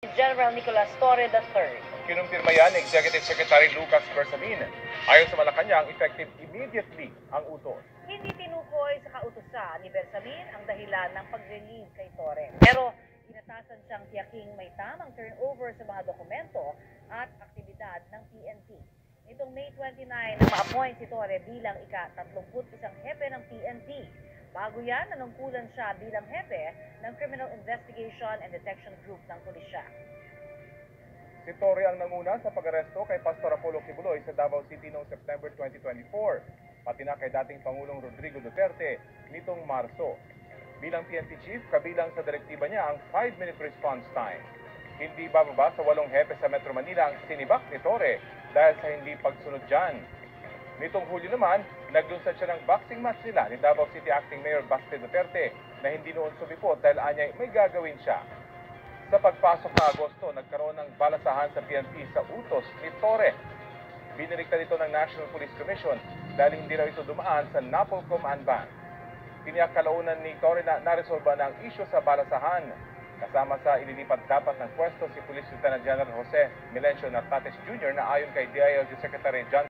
General Nicolas Torre III. Kinumpirma yan ni Executive Secretary Lucas Bersamin. Ayon sa Malacanang, effective immediately ang utos. Hindi tinukoy sa kautusan ni Bersamin ang dahilan ng pag-relieve kay Torre. Pero inatasan siyang tiyaking may tamang turnover sa mga dokumento at aktibidad ng PNP. Nitong May 29, ma-appoint si Torre bilang ika-31 hepe ng PNP. Bago yan, nanungkulan siya bilang hepe ng Criminal Investigation and Detection Group ng pulisya. Si Torre ang nanguna sa pag-aresto kay Pastor Apollo Kibuloy sa Davao City noong September 2024, pati na kay dating Pangulong Rodrigo Duterte nitong Marso. Bilang PNP chief, kabilang sa direktiba niya ang 5-minute response time. Hindi bababa sa 8 hepe sa Metro Manila ang sinibak ni Torre dahil sa hindi pagsunod dyan. Nitong Hulyo naman, naglunsad siya ng boxing match nila ni Davao City Acting Mayor Baste Duterte na hindi noon sumipot dahil anyay may gagawin siya. Sa pagpasok ng Agosto, nagkaroon ng balasahan sa PNP sa utos ni Torre. Biniligtad ito ng National Police Commission dahil hindi raw ito dumaan sa NAPOLCOM Anban. Tiniyak kalaunan ni Torre na naresolba ng isyu sa balasahan. Kasama sa ililipat dapat ng pwesto si Police Lieutenant General Jose Milencio Nartates Jr. na ayon kay DILG Secretary John